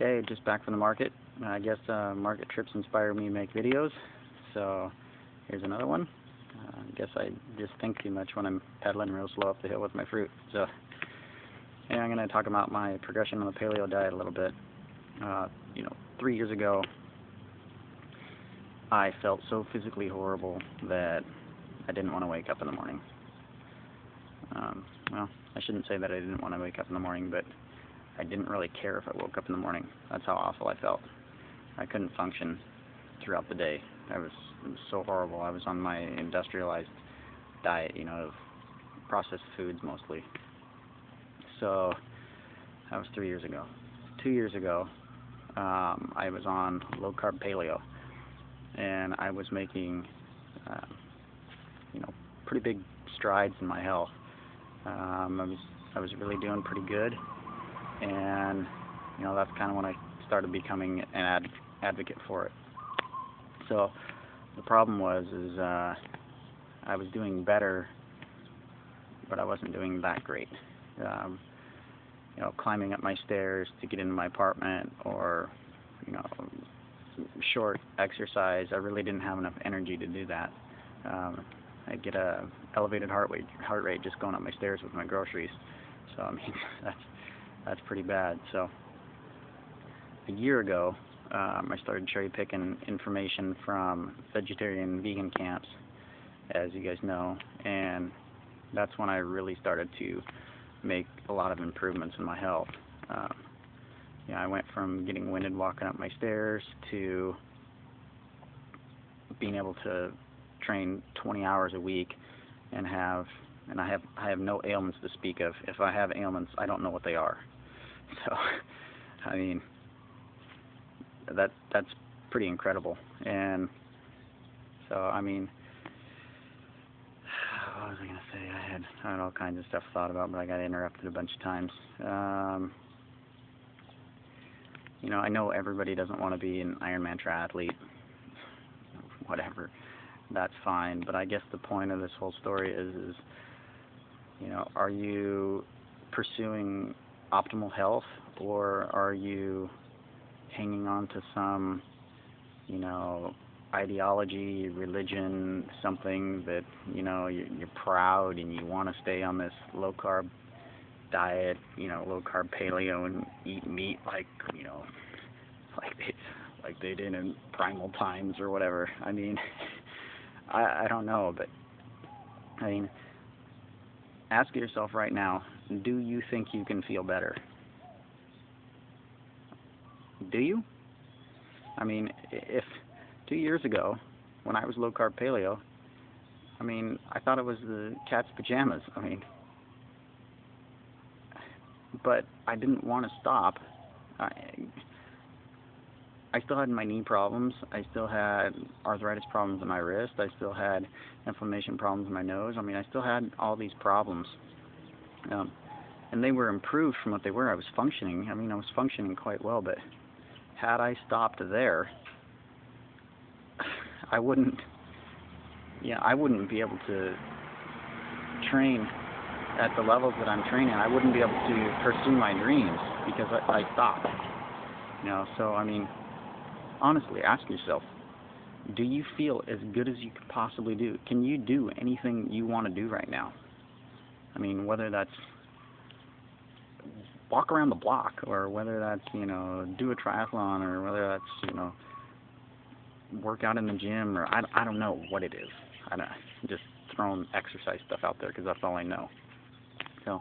Okay, just back from the market. I guess market trips inspire me to make videos, so here's another one. I guess I just think too much when I'm pedaling real slow up the hill with my fruit. So, yeah, I'm going to talk about my progression on the paleo diet a little bit. 3 years ago, I felt so physically horrible that I didn't want to wake up in the morning. Well, I shouldn't say that I didn't want to wake up in the morning, but I didn't really care if I woke up in the morning. That's how awful I felt. I couldn't function throughout the day. It was so horrible. I was on my industrialized diet, of processed foods mostly. So that was 3 years ago. 2 years ago, I was on low-carb paleo, and I was making, pretty big strides in my health. I was really doing pretty good, and that's kind of when I started becoming an advocate for it. So the problem was I was doing better, but I wasn't doing that great. Climbing up my stairs to get into my apartment, or short exercise, I really didn't have enough energy to do that. I'd get a elevated heart rate just going up my stairs with my groceries. So I mean, that's pretty bad. So a year ago, I started cherry picking information from vegetarian and vegan camps, as you guys know, and that's when I really started to make a lot of improvements in my health. I went from getting winded walking up my stairs to being able to train 20 hours a week and I have no ailments to speak of. If I have ailments, I don't know what they are. So I mean, that's pretty incredible. And so I mean, what was I gonna say? I had all kinds of stuff thought about, but I got interrupted a bunch of times. I know everybody doesn't want to be an Ironman triathlete. Whatever, that's fine. But I guess the point of this whole story is are you pursuing optimal health, or are you hanging on to some, ideology, religion, something that, you're proud and you want to stay on this low-carb diet, low-carb paleo, and eat meat like they did in primal times or whatever. I mean, I don't know, but I mean, ask yourself right now, do you think you can feel better? Do you? I mean, if 2 years ago, when I was low-carb paleo, I thought it was the cat's pajamas. But I didn't want to stop. I still had my knee problems. I still had arthritis problems in my wrist. I still had inflammation problems in my nose. I still had all these problems. And they were improved from what they were. I was functioning. I was functioning quite well, but had I stopped there, I wouldn't be able to train at the levels that I'm training. I wouldn't be able to pursue my dreams because I stopped. So honestly, ask yourself, do you feel as good as you could possibly do? Can you do anything you want to do right now? Whether that's walk around the block, or whether that's, do a triathlon, or whether that's, work out in the gym, or I don't know what it is. I'm just throwing exercise stuff out there because that's all I know. So,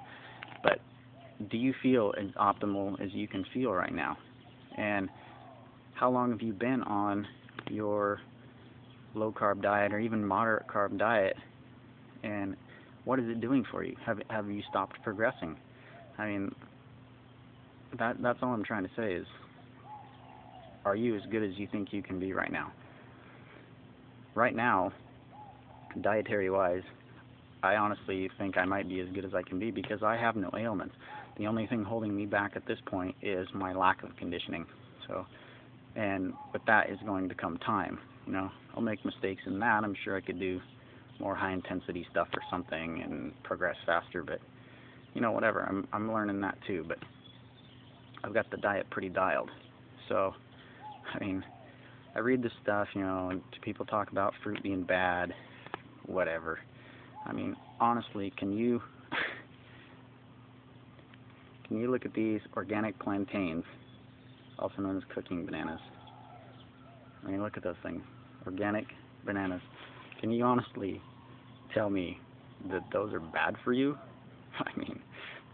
but do you feel as optimal as you can feel right now? And how long have you been on your low-carb diet, or even moderate carb diet, and what is it doing for you? Have you stopped progressing? That's all I'm trying to say is, are you as good as you think you can be right now? Right now, dietary-wise, I honestly think I might be as good as I can be because I have no ailments. The only thing holding me back at this point is my lack of conditioning. So, and with that is going to come time. I'll make mistakes in that. I'm sure I could do more high-intensity stuff or something and progress faster, but whatever. I'm learning that too. But I've got the diet pretty dialed. So, I mean, I read this stuff, and people talk about fruit being bad, whatever. I mean, honestly, can you look at these organic plantains, also known as cooking bananas? I mean, look at those things, organic bananas. Can you honestly tell me that those are bad for you? I mean,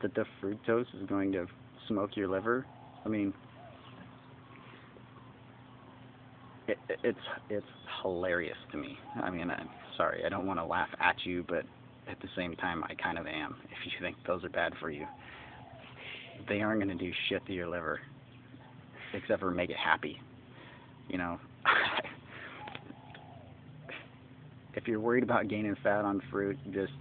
that the fructose is going to smoke your liver? I mean, it's hilarious to me. I mean, I'm sorry, I don't want to laugh at you, but at the same time, I kind of am. If you think those are bad for you, they aren't going to do shit to your liver, except for make it happy. If you're worried about gaining fat on fruit, just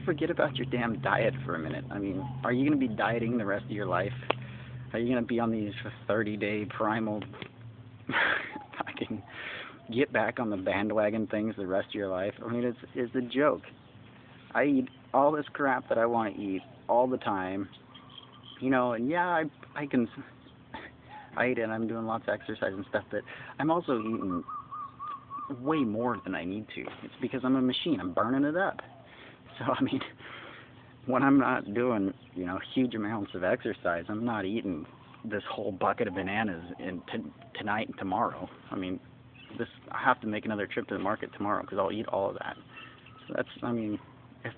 forget about your damn diet for a minute. I mean, are you going to be dieting the rest of your life? Are you going to be on these 30-day primal fucking get back on the bandwagon things the rest of your life? I mean, it's a joke. I eat all this crap that I want to eat all the time, and yeah, I eat it, I'm doing lots of exercise and stuff, but I'm also eating way more than I need to. It's because I'm a machine. I'm burning it up. So, I mean, when I'm not doing, huge amounts of exercise, I'm not eating this whole bucket of bananas tonight and tomorrow. I mean, I have to make another trip to the market tomorrow because I'll eat all of that. So I mean,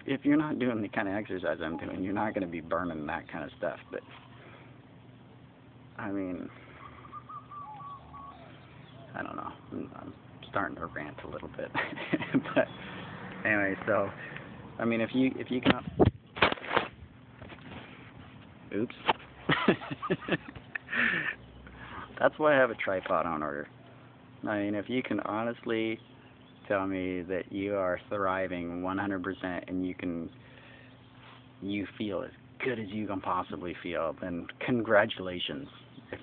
if you're not doing the kind of exercise I'm doing, you're not going to be burning that kind of stuff. But, I mean, I don't know. I'm starting to rant a little bit. But anyway, so, I mean, if you can... Oops. That's why I have a tripod on order. I mean, if you can honestly tell me that you are thriving 100% and you feel as good as you can possibly feel, then congratulations. If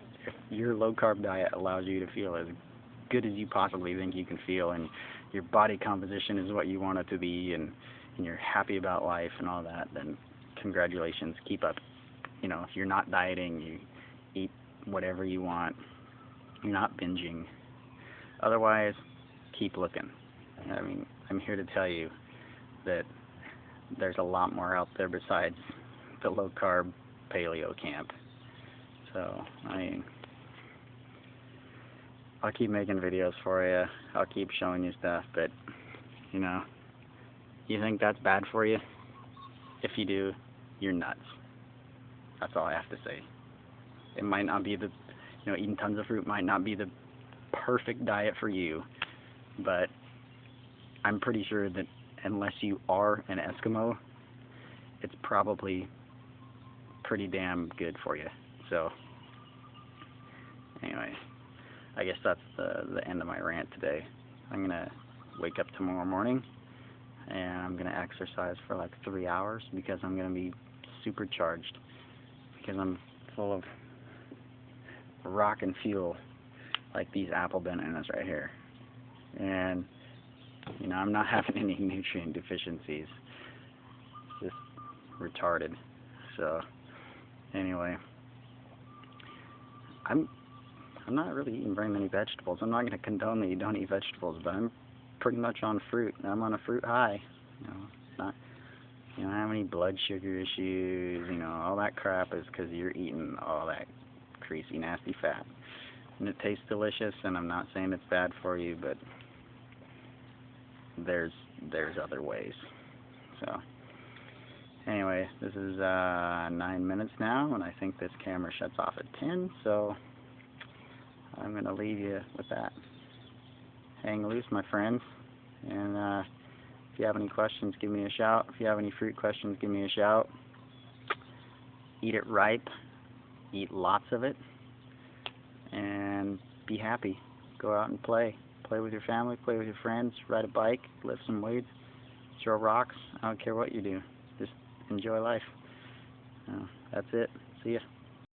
your low-carb diet allows you to feel as good as you possibly think you can feel, and your body composition is what you want it to be, and you're happy about life and all that, then congratulations. Keep up. If you're not dieting, you eat whatever you want. You're not binging. Otherwise, keep looking. I mean, I'm here to tell you that there's a lot more out there besides the low-carb paleo camp. So, I mean, I'll keep making videos for you. I'll keep showing you stuff, but, you think that's bad for you? If you do, you're nuts. That's all I have to say. It might not be eating tons of fruit might not be the perfect diet for you, but I'm pretty sure that unless you are an Eskimo, it's probably pretty damn good for you. So, anyway, I guess that's the end of my rant today. I'm going to wake up tomorrow morning, and I'm going to exercise for like 3 hours because I'm going to be supercharged, because I'm full of rock and fuel like these apple bananas right here. And, I'm not having any nutrient deficiencies. It's just retarded. So, anyway, I'm not really eating very many vegetables. I'm not going to condone that you don't eat vegetables, but I'm pretty much on fruit. I'm on a fruit high. I don't have any blood sugar issues. All that crap is because you're eating all that greasy, nasty fat. And it tastes delicious, and I'm not saying it's bad for you, but there's other ways. So, anyway, this is 9 minutes now, and I think this camera shuts off at 10, so I'm going to leave you with that. Hang loose, my friends, and if you have any questions, give me a shout. If you have any fruit questions, give me a shout. Eat it ripe. Eat lots of it. And be happy. Go out and play. Play with your family. Play with your friends. Ride a bike. Lift some weights. Throw rocks. I don't care what you do. Just enjoy life. That's it. See ya.